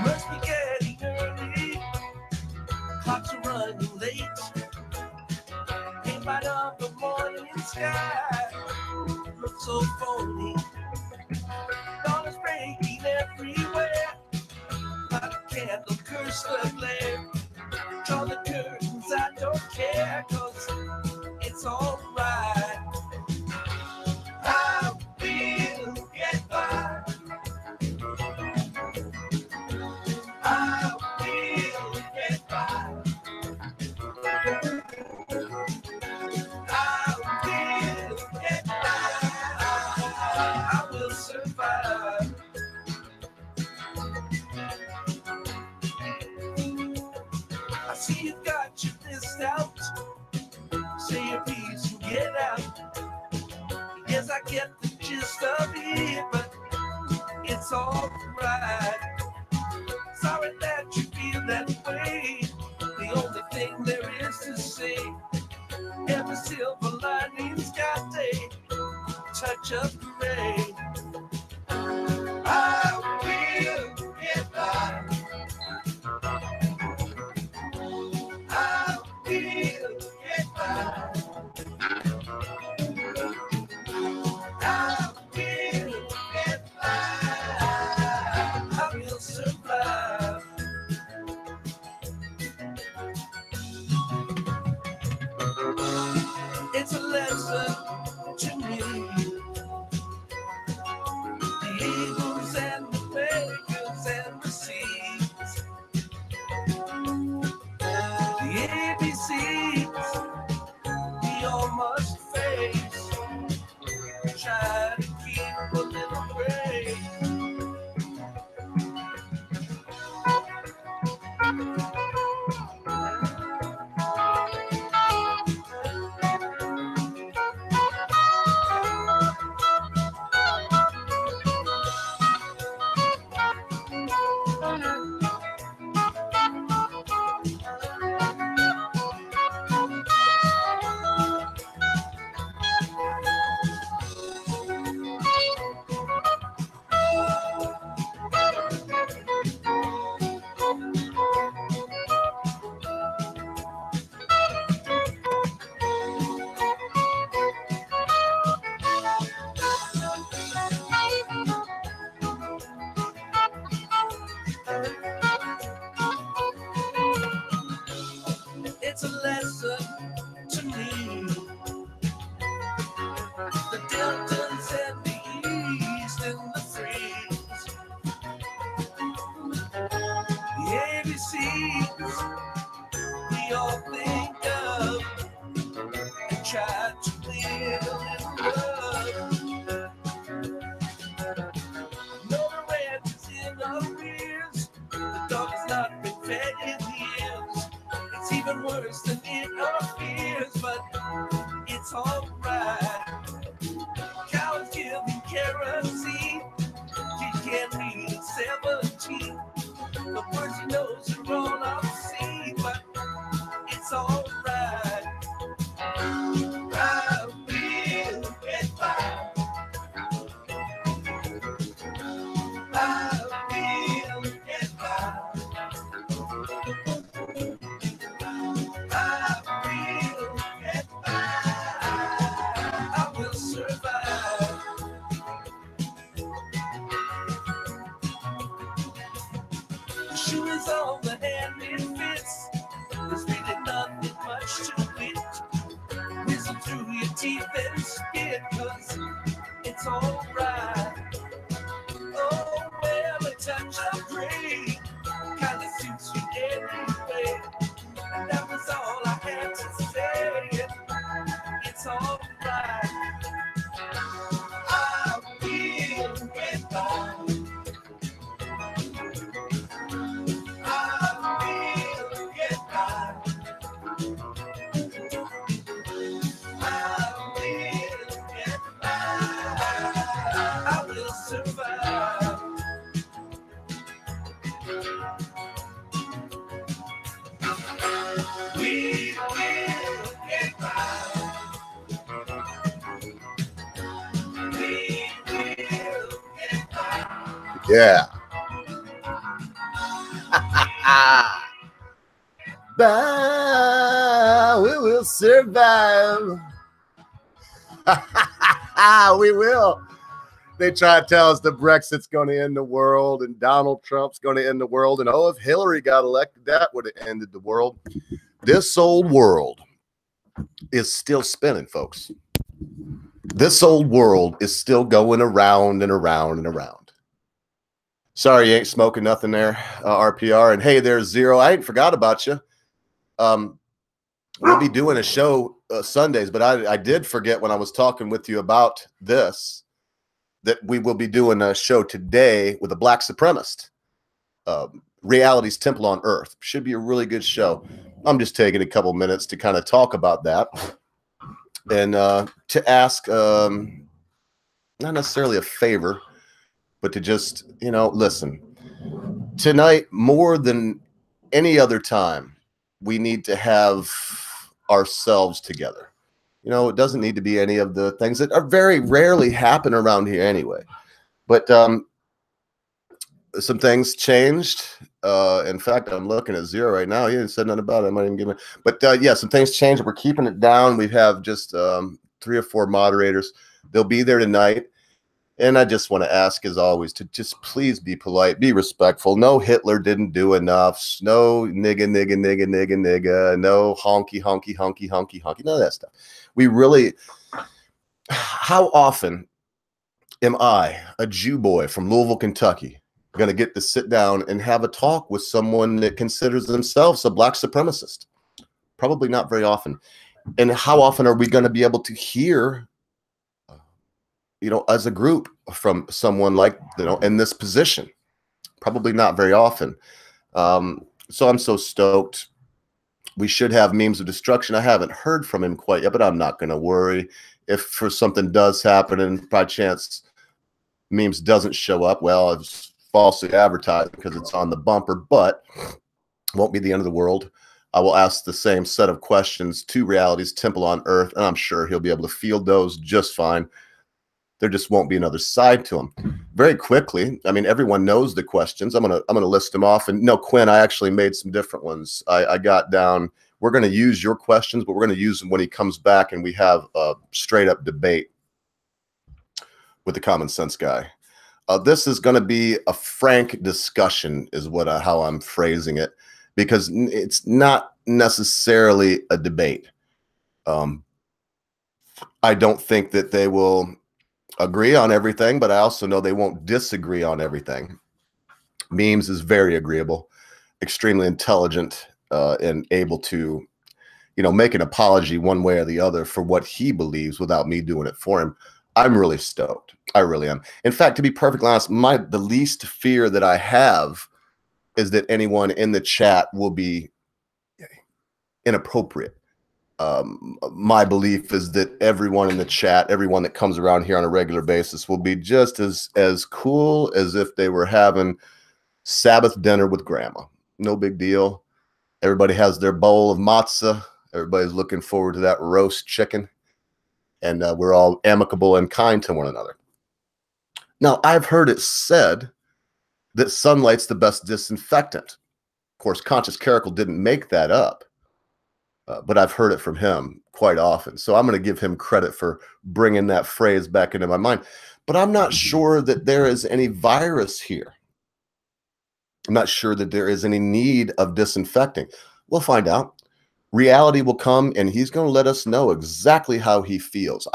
Must be getting early, clocks are running late. Ain't right up the morning sky, looks so phony. Dawn is breaking everywhere, like a candle curse the glare. Draw the curtains, I don't care, 'cause it's alright. I will get by. I will get by. I will get by. I will survive. I see you got your list out. Say your piece and get out. Yes, I get the gist of it, but it's alright. Sorry that you feel that way. The only thing there is to say, every silver lining's got a touch of gray. I will get by. I will get by. I will get by. I will survive. It's a lesson to me. The eagles and the beggars and the seas. The ABCs we all must face. Try to keep a little grace. It's a lesson to me. The Deltas and the East and the Freeze. The ABCs we all think of and try to live in love. No, the ranch is in arrears. The dog has not been fed in years. It's even worse than it appears, but it's alright. Cows giving kerosene. Kid can't read at 17. The words he knows are all obscene, but it's alright. I will get by. I will get by. I will get by. I will survive. The shoe is on the hand it fits. There's really nothing much to it. Whistle through your teeth and spit, 'cause it's alright. Oh, well, a touch of gray kinda suits you anyway. And that was all I had to say. It's alright. I will get by. I will get by. I will get by. Yeah. But we will survive. We will. They try to tell us that Brexit's going to end the world and Donald Trump's going to end the world. And oh, if Hillary got elected, that would have ended the world. This old world is still spinning, folks. This old world is still going around and around and around. Sorry, you ain't smoking nothing there, RPR. And hey, there's Zero. I ain't forgot about you. We'll be doing a show Sundays, but I did forget when I was talking with you about this, that we will be doing a show today with a black supremacist, Reality's Temple on Earth. Should be a really good show. I'm just taking a couple minutes to kind of talk about that and to ask, not necessarily a favor, but to just, listen. Tonight, more than any other time, we need to have ourselves together. It doesn't need to be any of the things that are very rarely happen around here anyway. But some things changed. In fact, I'm looking at Zero right now. He didn't say nothing about it. I might even give it. But yeah, some things changed. We're keeping it down. We have just 3 or 4 moderators. They'll be there tonight. And I just want to ask, as always, to just please be polite, be respectful. No, Hitler didn't do enough. No nigga, nigga, nigga, nigga, nigga. No honky, honky, honky, honky, honky. None of that stuff. We really, how often am I, a Jew boy from Louisville, Kentucky, going to get to sit down and have a talk with someone that considers themselves a black supremacist? Probably not very often. And how often are we going to be able to hear, as a group from someone like, in this position? Probably not very often. So I'm so stoked. We should have Memes of Destruction. I haven't heard from him quite yet, but I'm not going to worry. If for something does happen and by chance Memes doesn't show up, well, it's falsely advertised because it's on the bumper, but won't be the end of the world. I will ask the same set of questions to Reality's Temple on Earth, and I'm sure he'll be able to field those just fine. There just won't be another side to him. Very quickly, I mean, everyone knows the questions. I'm gonna list them off. And no, Quinn, I actually made some different ones. I got down. We're gonna use your questions, but we're gonna use them when he comes back and we have a straight up debate with the common sense guy. This is gonna be a frank discussion, is how I'm phrasing it, because it's not necessarily a debate. I don't think that they will agree on everything, but I also know they won't disagree on everything. Memes is very agreeable, extremely intelligent, and able to, make an apology one way or the other for what he believes without me doing it for him. I'm really stoked. I really am. In fact, to be perfectly honest, the least fear that I have is that anyone in the chat will be inappropriate. My belief is that everyone in the chat, everyone that comes around here on a regular basis, will be just as cool as if they were having Sabbath dinner with grandma. No big deal. Everybody has their bowl of matzah. Everybody's looking forward to that roast chicken. And we're all amicable and kind to one another. Now, I've heard it said that sunlight's the best disinfectant. Of course, Conscious Caracal didn't make that up. But I've heard it from him quite often. So I'm going to give him credit for bringing that phrase back into my mind. But I'm not sure that there is any virus here. I'm not sure that there is any need of disinfecting. We'll find out. Reality will come, and he's going to let us know exactly how he feels.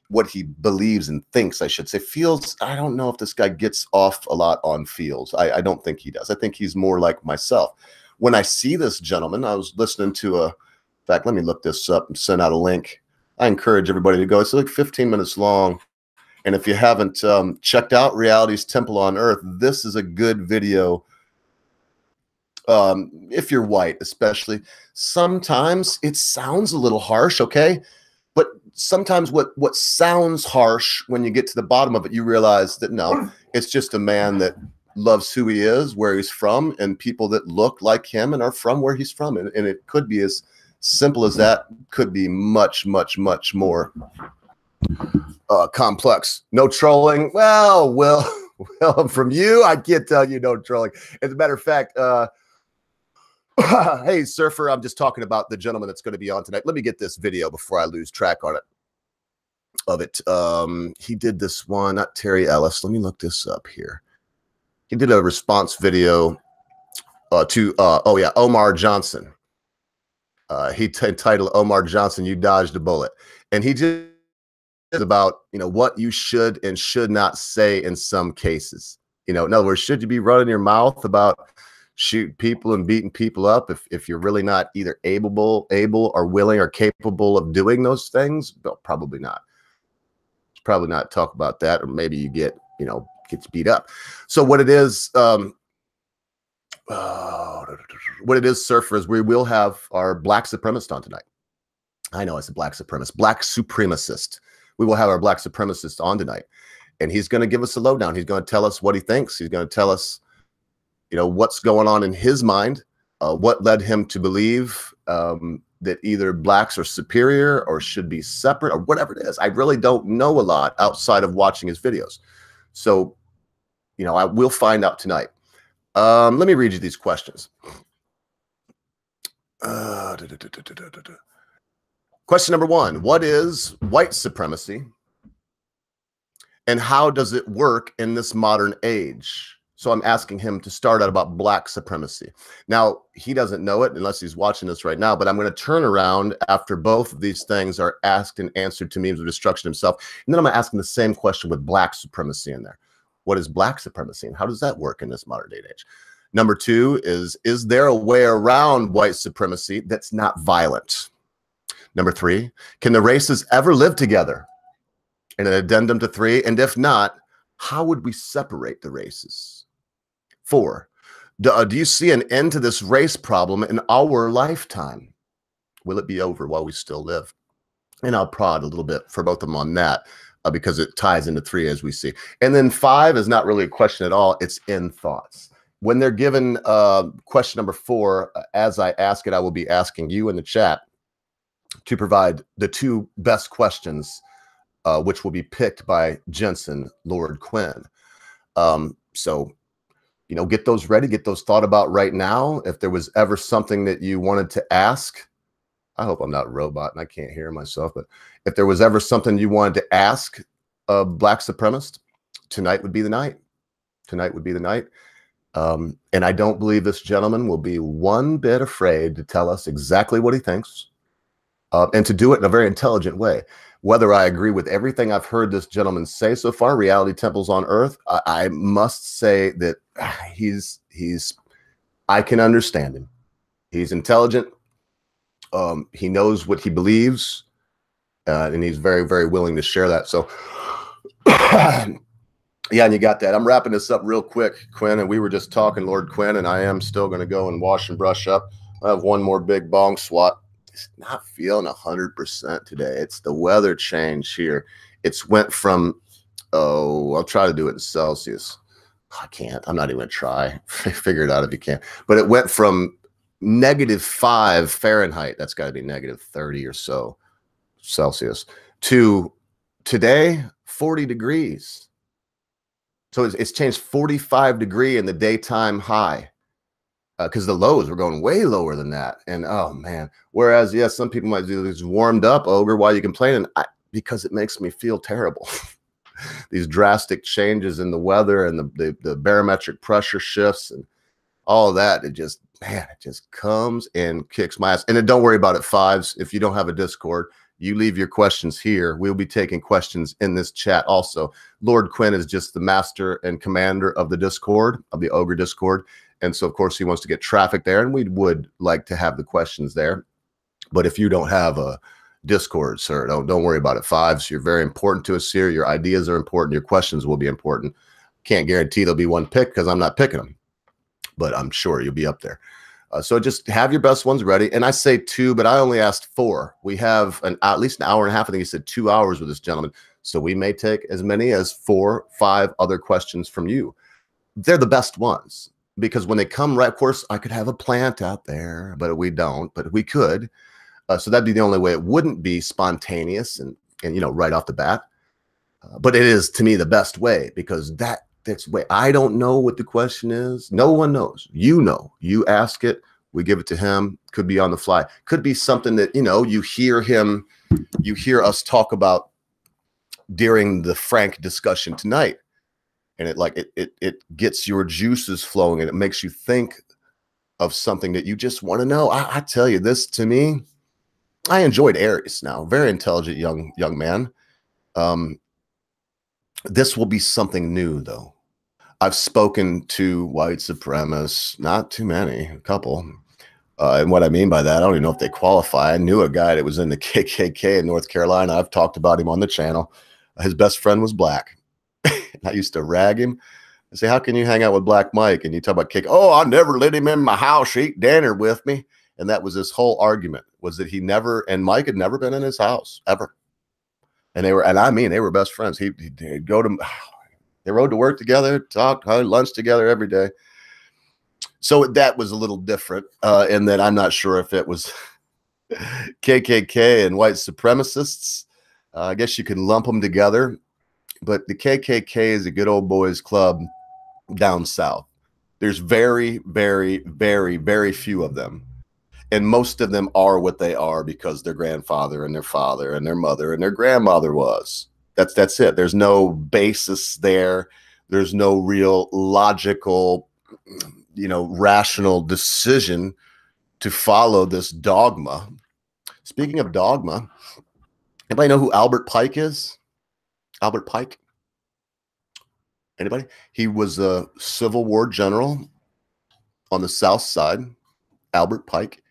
What he believes and thinks, I should say. Feels, I don't know if this guy gets off a lot on feels. I don't think he does. I think he's more like myself. When I see this gentleman, I was listening to in fact, let me look this up and send out a link. I encourage everybody to go. It's like 15 minutes long. And if you haven't checked out Reality's Temple on Earth, this is a good video. If you're white, especially. Sometimes it sounds a little harsh, okay? But sometimes what sounds harsh, when you get to the bottom of it, you realize that no, it's just a man that loves who he is, where he's from, and people that look like him and are from where he's from. And it could be as simple as that. Could be much, much, much more complex. No trolling. Well, Well, from you, I can't tell you no trolling. As a matter of fact, hey, Surfer, I'm just talking about the gentleman that's going to be on tonight. Let me get this video before I lose track on it. He did this one, not Terry Ellis. Let me look this up here. He did a response video to Omar Johnson. He entitled Omar Johnson, "You Dodged a Bullet," and he just about what you should and should not say in some cases. In other words, should you be running your mouth about shooting people and beating people up if you're really not either able or willing or capable of doing those things? Well, probably not. Probably not talk about that, or maybe you get beat up. So what it is, Surfer, is we will have our black supremacist on tonight. I know it's a black supremacist. We will have our black supremacist on tonight, and he's going to give us a lowdown. He's going to tell us what he thinks. He's going to tell us, what's going on in his mind, what led him to believe that either blacks are superior or should be separate or whatever it is. I really don't know a lot outside of watching his videos. So, I will find out tonight. Let me read you these questions. Question number 1, what is white supremacy and how does it work in this modern age? So I'm asking him to start out about black supremacy. Now, he doesn't know it unless he's watching this right now, but I'm going to turn around after both of these things are asked and answered to means of destruction himself. And then I'm going to ask him the same question with black supremacy in there. What is black supremacy and how does that work in this modern day age? Number 2 is there a way around white supremacy that's not violent? Number 3, can the races ever live together? And an addendum to 3, and if not, how would we separate the races? 4, do you see an end to this race problem in our lifetime? Will it be over while we still live? And I'll prod a little bit for both of them on that because it ties into 3 as we see. And then 5 is not really a question at all. It's in thoughts. When they're given question number 4, as I ask it, I will be asking you in the chat to provide the 2 best questions, which will be picked by Jensen Lord Quinn. So, get those ready, get those thought about right now. If there was ever something that you wanted to ask, I hope I'm not a robot and I can't hear myself, but if there was ever something you wanted to ask a black supremacist, tonight would be the night. Tonight would be the night. And I don't believe this gentleman will be one bit afraid to tell us exactly what he thinks. And to do it in a very intelligent way. Whether I agree with everything I've heard this gentleman say so far, Reality Temples on Earth, I must say that I can understand him. He's intelligent. He knows what he believes, and he's very, very willing to share that. So, yeah, and you got that. I'm wrapping this up real quick, Quinn, and we were just talking, Lord Quinn, and I am still going to go and wash and brush up. I have one more big bong swat. It's not feeling 100% today. It's the weather change here. It's went from, I'll try to do it in Celsius. I can't. I'm not even going to try. Figure it out if you can. But it went from -5 Fahrenheit, that's got to be -30 or so Celsius, to today, 40 degrees. So it's changed 45 degree in the daytime high. Because the lows were going way lower than that. And oh man, whereas yes, some people might do this warmed up, Ogre, why are you complaining? Because it makes me feel terrible. These drastic changes in the weather and the barometric pressure shifts and all of that, it just comes and kicks my ass. And then don't worry about it, Fives. If you don't have a Discord, you leave your questions here. We'll be taking questions in this chat also. Lord Quinn is just the master and commander of the Discord, of the Ogre Discord. And so, of course, he wants to get traffic there, and we would like to have the questions there. But if you don't have a Discord, sir, don't worry about it. Fives, you're very important to us here. Your ideas are important. Your questions will be important. Can't guarantee there'll be one pick because I'm not picking them, but I'm sure you'll be up there. So just have your best ones ready. And I say 2, but I only asked 4. We have at least an hour and a half. I think he said 2 hours with this gentleman. So we may take as many as 4, 5 other questions from you. They're the best ones. Because when they come, right, of course, I could have a plant out there, but we don't, but we could. So that'd be the only way. It wouldn't be spontaneous and right off the bat. But it is, to me, the best way because that That's way. I don't know what the question is. No one knows. You know. You ask it. We give it to him. Could be on the fly. Could be something that, you know, you hear us talk about during the Frank discussion tonight. And it gets your juices flowing, and it makes you think of something that you just want to know. I tell you, this to me, I enjoyed Aries now. Very intelligent young man. This will be something new, though. I've spoken to white supremacists, not too many, a couple. And what I mean by that, I don't even know if they qualify. I knew a guy that was in the KKK in North Carolina. I've talked about him on the channel. His best friend was black. I used to rag him. I say, how can you hang out with Black Mike? And you talk about KKK. Oh, I never let him in my house eat dinner with me. And that was his whole argument, was that he never, and Mike had never been in his house ever. And they were best friends. He'd go to, they rode to work together, talked, had lunch together every day. So that was a little different. And then I'm not sure if it was KKK and white supremacists. I guess you can lump them together. But the KKK is a good old boys club down south. There's very, very, very, very few of them. And most of them are what they are because their grandfather and their father and their mother and their grandmother was. That's it. There's no basis there. There's no real logical, you know, rational decision to follow this dogma. Speaking of dogma, anybody know who Albert Pike is? Albert Pike? Anybody? He was a Civil War general on the South Side. Albert Pike.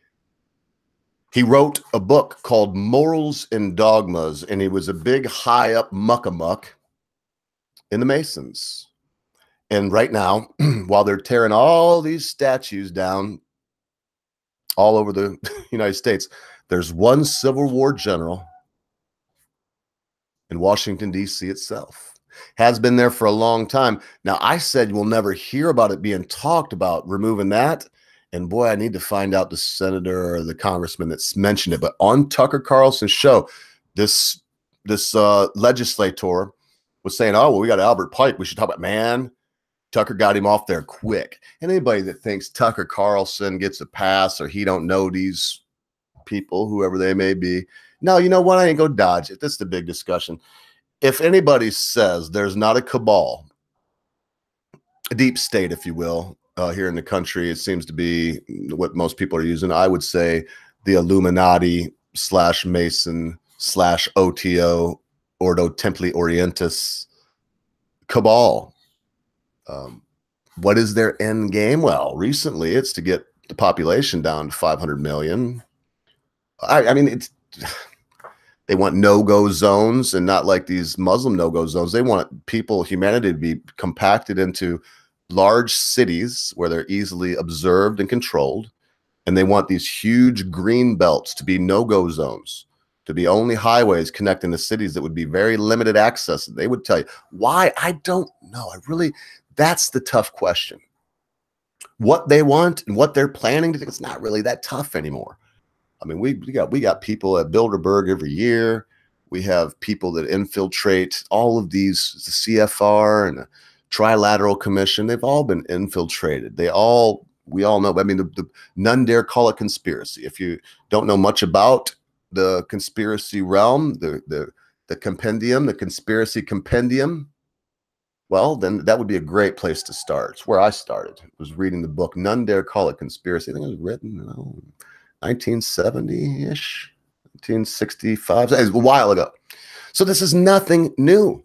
He wrote a book called Morals and Dogmas, and he was a big high up muckamuck in the Masons. And right now, while they're tearing all these statues down all over the United States, there's one Civil War general in Washington, D.C. itself. Has been there for a long time. Now, I said we'll never hear about it being talked about, removing that. And boy, I need to find out the senator or the congressman that's mentioned it. But on Tucker Carlson's show, this legislator was saying, oh, well, we got Albert Pike. We should talk about, man, Tucker got him off there quick. And anybody that thinks Tucker Carlson gets a pass or he don't know these people, whoever they may be, no, you know what? I ain't go dodge it. That's the big discussion. If anybody says there's not a cabal, a deep state, if you will, here in the country, it seems to be what most people are using. I would say the Illuminati / Mason / OTO, Ordo Templi Orientis cabal. What is their end game? Well, recently it's to get the population down to 500 million. I mean, they want no-go zones, and not like these Muslim no-go zones. They want people, humanity, to be compacted into large cities where they're easily observed and controlled. And they want these huge green belts to be no-go zones, to be only highways connecting the cities that would be very limited access. They would tell you why. I don't know. That's the tough question. What they want and what they're planning to do, it's not really that tough anymore. I mean, we got people at Bilderberg every year. We have people that infiltrate all of these, the CFR and the Trilateral Commission. They've all been infiltrated. We all know. I mean, none dare call it conspiracy. If you don't know much about the conspiracy realm, the compendium, the conspiracy compendium, well, then that would be a great place to start. It's where I started. I was reading the book, None Dare Call It Conspiracy. I think it was written 1970-ish, 1965. It was a while ago. So this is nothing new.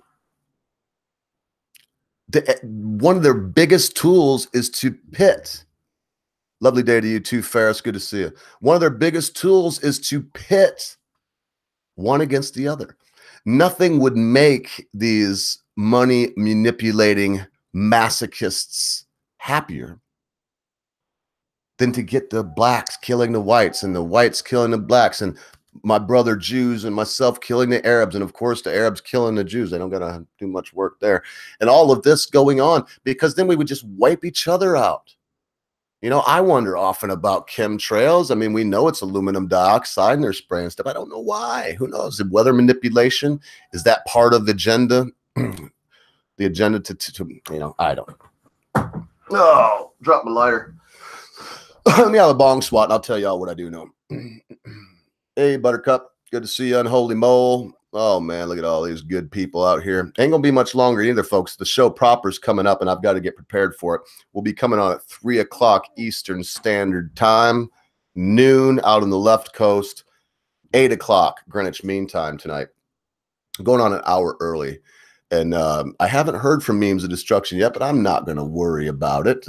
One of their biggest tools is to pit. Lovely day to you too, Ferris. Good to see you. One of their biggest tools is to pit one against the other. Nothing would make these money manipulating masochists happier than to get the blacks killing the whites and the whites killing the blacks and my brother Jews and myself killing the Arabs, and of course the Arabs killing the Jews. They don't gotta do much work there. And all of this going on because then we would just wipe each other out. You know, I wonder often about chemtrails. I mean, we know it's aluminum dioxide and they're spraying stuff. I don't know why. Who knows? Weather manipulation, is that part of the agenda? the agenda I don't. Oh, drop my lighter. Let me have a bong swat and I'll tell y'all what I do know. Hey, Buttercup. Good to see you, Unholy Mole. Oh, man, look at all these good people out here. Ain't going to be much longer either, folks. The show proper is coming up, and I've got to get prepared for it. We'll be coming on at 3 o'clock Eastern Standard Time, noon out on the left coast, 8 o'clock Greenwich Mean Time tonight. I'm going on an hour early. And I haven't heard from Memes of Destruction yet, but I'm not going to worry about it.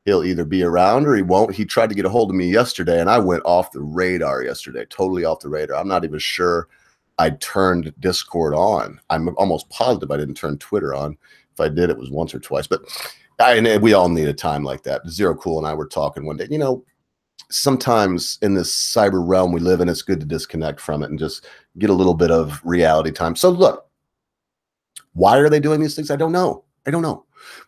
He'll either be around or he won't. He tried to get a hold of me yesterday, and I went off the radar yesterday, totally off the radar. I'm not even sure I turned Discord on. I'm almost positive I didn't turn Twitter on. If I did, it was once or twice. But we all need a time like that. Zero Cool and I were talking one day. Sometimes in this cyber realm we live in, it's good to disconnect from it and just get a little bit of reality time. So look, why are they doing these things? I don't know.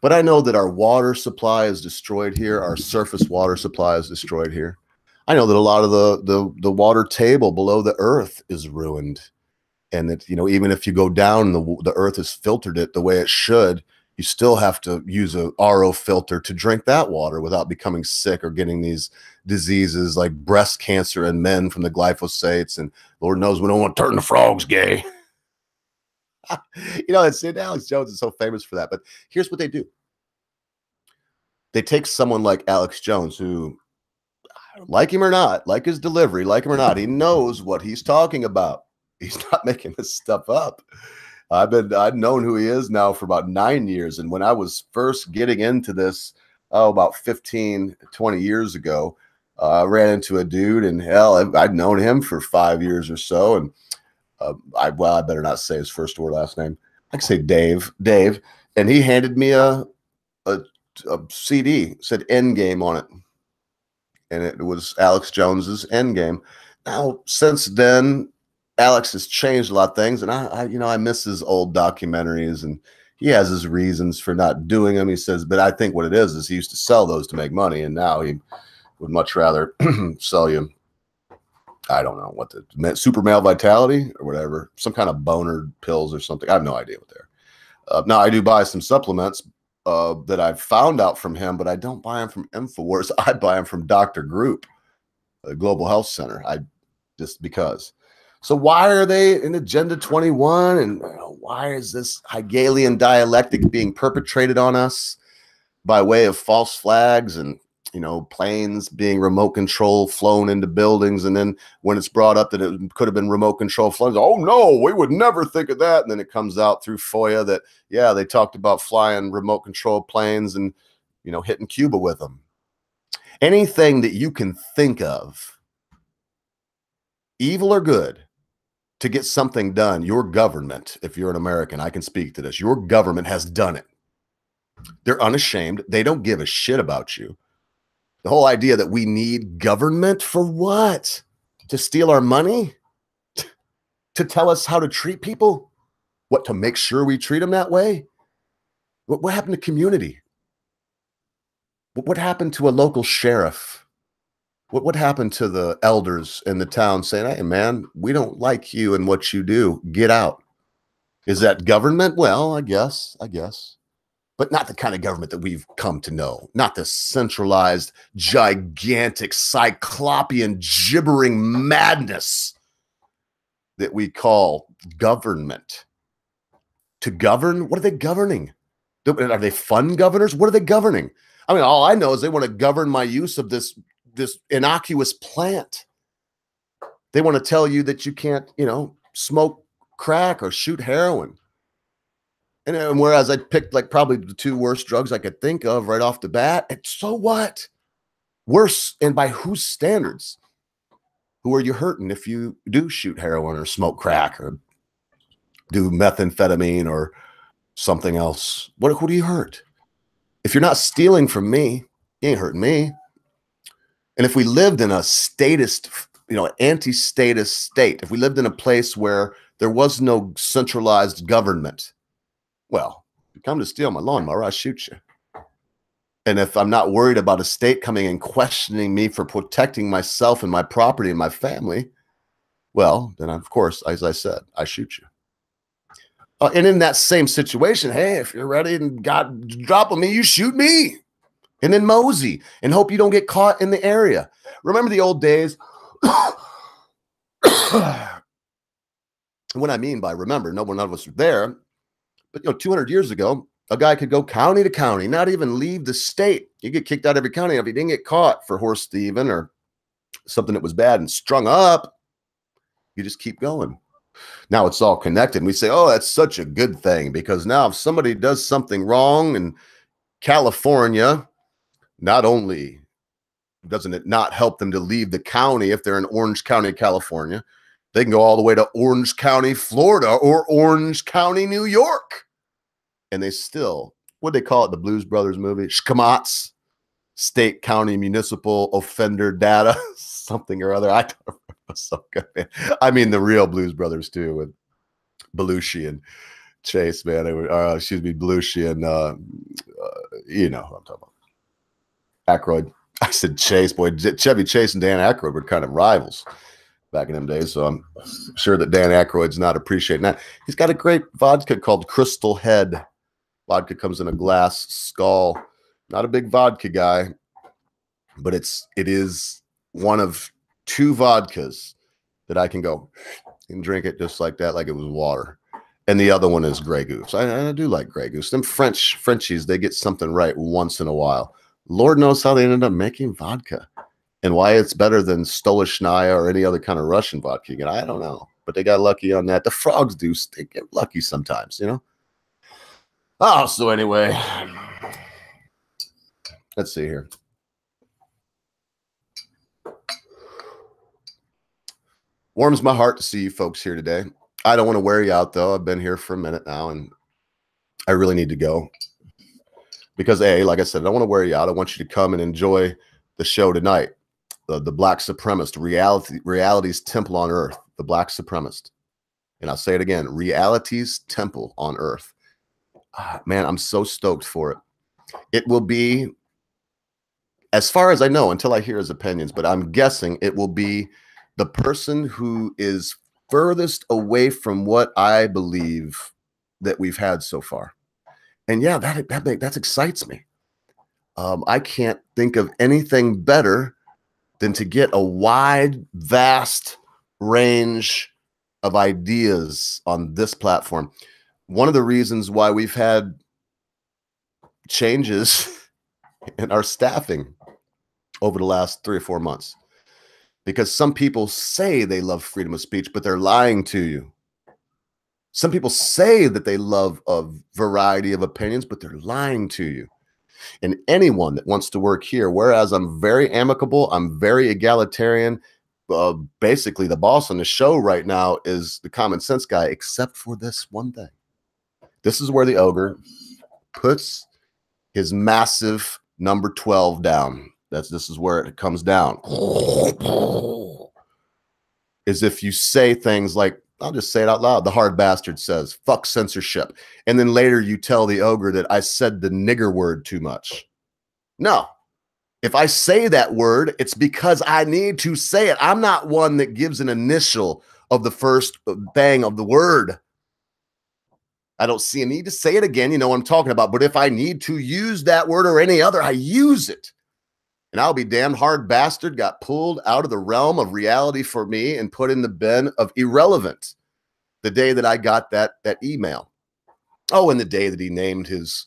But I know that our water supply is destroyed here. Our surface water supply is destroyed here. I know that a lot of the water table below the earth is ruined. And that, even if you go down, the earth has filtered it the way it should. You still have to use a RO filter to drink that water without becoming sick or getting these diseases like breast cancer in men from the glyphosates. And Lord knows we don't want to turn the frogs gay. Alex Jones is so famous for that. But here's what they do. They take someone like Alex Jones, who, like him or not, like his delivery, like him or not, he knows what he's talking about. He's not making this stuff up. I've known who he is now for about 9 years. And when I was first getting into this, about 15, 20 years ago, I ran into a dude, and hell, I'd known him for 5 years or so. And I better not say his first or last name. I can say Dave. And he handed me a CD, said Endgame on it. And it was Alex Jones's Endgame. Now, since then, Alex has changed a lot of things, and I miss his old documentaries, and he has his reasons for not doing them. He says, but I think what it is he used to sell those to make money, and now he would much rather sell you, I don't know what the super male vitality or whatever, some kind of boner pills or something. I have no idea what they're. Now I do buy some supplements that I've found out from him, but I don't buy them from InfoWars. I buy them from Dr. Group, the Global Health Center. Just because. So why are they in Agenda 21? And why is this Hegelian dialectic being perpetrated on us by way of false flags and, planes being remote control flown into buildings? And then when it's brought up that it could have been remote control flown, oh no, we would never think of that. And then it comes out through FOIA that, yeah, they talked about flying remote control planes and, hitting Cuba with them. Anything that you can think of, evil or good, to get something done, your government, if you're an American, I can speak to this, your government has done it. They're unashamed. They don't give a shit about you. The whole idea that we need government for what? To steal our money? To tell us how to treat people? What, to make sure we treat them that way? What happened to community? What happened to a local sheriff? What happened to the elders in the town saying, hey, man, we don't like you and what you do. Get out. Is that government? Well, I guess. But not the kind of government that we've come to know. Not the centralized, gigantic, cyclopean, gibbering madness that we call government. To govern? What are they governing? Are they fun governors? What are they governing? I mean, all I know is they want to govern my use of this innocuous plant. They want to tell you that you can't, smoke crack or shoot heroin. And whereas I picked probably the two worst drugs I could think of right off the bat, so what? Worse, and by whose standards? Who are you hurting if you do shoot heroin or smoke crack or do methamphetamine or something else? Who do you hurt? If you're not stealing from me, you ain't hurting me. And if we lived in a statist, anti-statist state, if we lived in a place where there was no centralized government, well, if you come to steal my lawnmower, I shoot you. And if I'm not worried about a state coming and questioning me for protecting myself and my property and my family, well, then of course, as I said, I shoot you. And in that same situation, hey, if you're ready and God drop on me, you shoot me. And then mosey and hope you don't get caught in the area. Remember the old days? What I mean by remember, none of us were there. But 200 years ago, a guy could go county to county, not even leave the state. You get kicked out every county. If he didn't get caught for horse thieving or something that was bad and strung up, you just keep going. Now it's all connected. And we say, oh, that's such a good thing, because now if somebody does something wrong in California, not only doesn't it not help them to leave the county if they're in Orange County, California, they can go all the way to Orange County, Florida, or Orange County, New York. And they still, what do they call it, the Blues Brothers movie? SCMOTS, State County Municipal Offender Data, something or other. I don't remember. So good, man. I mean, the real Blues Brothers, too, with Belushi and Chase, man. Belushi and, you know who I'm talking about. Aykroyd. I said Chase, boy. Chevy Chase and Dan Aykroyd were kind of rivals back in them days, so I'm sure that Dan Aykroyd's not appreciating that. He's got a great vodka called Crystal Head. Vodka comes in a glass skull. Not a big vodka guy, but it is one of 2 vodkas that I can go and drink it just like that, like it was water. And the other one is Grey Goose. I do like Grey Goose. Them Frenchies, they get something right once in a while. Lord knows how they ended up making vodka and why it's better than Stolichnaya or any other kind of Russian vodka. Again, I don't know, but they got lucky on that. The frogs do. They get lucky sometimes, you know? Oh, so anyway, let's see here. Warms my heart to see you folks here today. I don't want to wear you out, though. I've been here for a minute now, and I really need to go. Because, like I said, I don't want to wear you out. I want you to come and enjoy the show tonight. The Black Supremacist, Reality's Temple on Earth. The Black Supremacist. And I'll say it again, Reality's Temple on Earth. Man, I'm so stoked for it. It will be, as far as I know, until I hear his opinions, but I'm guessing it will be the person who is furthest away from what I believe that we've had so far. And yeah, that excites me. I can't think of anything better than to get a wide, vast range of ideas on this platform. One of the reasons why we've had changes in our staffing over the last 3 or 4 months, because some people say they love freedom of speech, but they're lying to you. Some people say that they love a variety of opinions, but they're lying to you. And anyone that wants to work here, whereas I'm very amicable, I'm very egalitarian, basically the boss on the show right now is the common sense guy, except for this one thing. This is where the ogre puts his massive number 12 down. This is where it comes down. Is if you say things like, I'll just say it out loud. The hard bastard says, fuck censorship. And then later you tell the ogre that I said the nigger word too much. No. If I say that word, it's because I need to say it. I'm not one that gives an initial of the first bang of the word. I don't see a need to say it again. You know what I'm talking about. But if I need to use that word or any other, I use it. And I'll be damned hard bastard got pulled out of the realm of reality for me and put in the bin of irrelevant the day that I got that email. Oh, and the day that he named his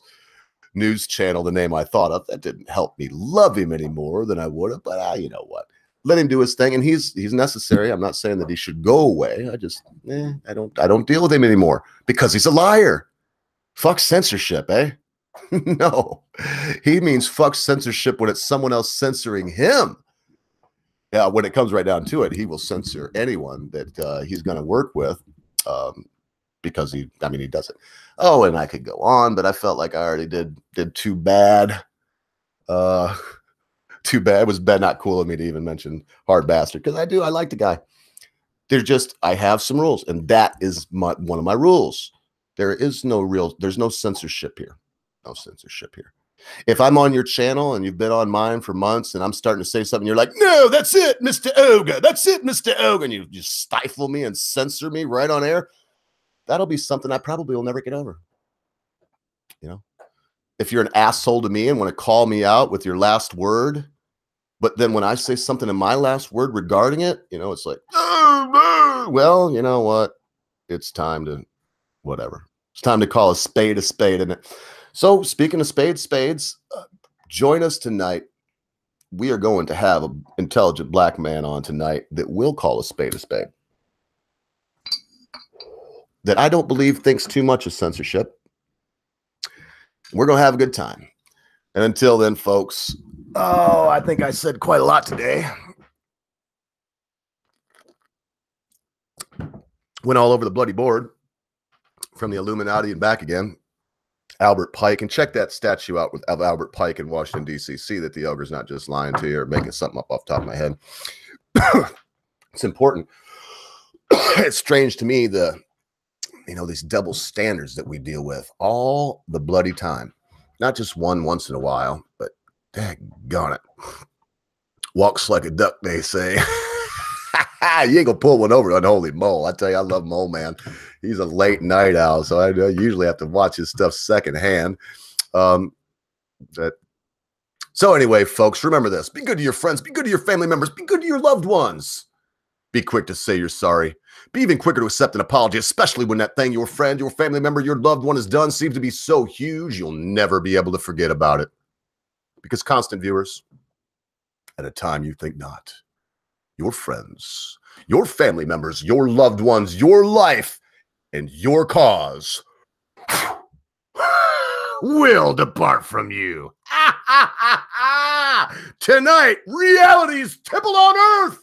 news channel the name I thought of. That didn't help me love him any more than I would have, but you know what? Let him do his thing, and he's necessary. I'm not saying that he should go away. I just I don't deal with him anymore because he's a liar. Fuck censorship, eh? No, he means fuck censorship when it's someone else censoring him. Yeah, when it comes right down to it, he will censor anyone that he's going to work with because he does it. Oh, and I could go on, but I felt like I already did too bad. Too bad. It was not cool of me to even mention hard bastard because I like the guy. I have some rules, and that is one of my rules. There's no censorship here. No censorship here. If I'm on your channel and you've been on mine for months and I'm starting to say something, you're like, no, that's it, Mr. Ogre. That's it, Mr. Ogre. And you just stifle me and censor me right on air. that'll be something I probably will never get over. You know, if you're an asshole to me and want to call me out with your last word, but then when I say something in my last word regarding it, you know, it's like, well, you know what? It's time to whatever. It's time to call a spade, isn't it? So speaking of spades, join us tonight. We are going to have an intelligent black man on tonight that will call a spade, that I don't believe thinks too much of censorship. We're going to have a good time. And until then, folks, oh, I think I said quite a lot today. Went all over the bloody board from the Illuminati and back again. Albert Pike, and check that statue out of Albert Pike in Washington, D.C. See that the ogre's not just lying to you or making something up off the top of my head. It's important. It's strange to me, these double standards that we deal with all the bloody time. Not just once in a while, but daggone it. Walks like a duck, they say. You ain't gonna pull one over unholy Mole. I tell you, I love Mole, man. He's a late night owl, so I usually have to watch his stuff secondhand. So anyway, folks, remember this. Be good to your friends. Be good to your family members. Be good to your loved ones. Be quick to say you're sorry. Be even quicker to accept an apology, especially when that thing your friend, your family member, your loved one has done seems to be so huge you'll never be able to forget about it. Because constant viewers, at a time you think not, your friends, your family members, your loved ones, your life, and your cause will depart from you. Tonight, reality's temple on earth.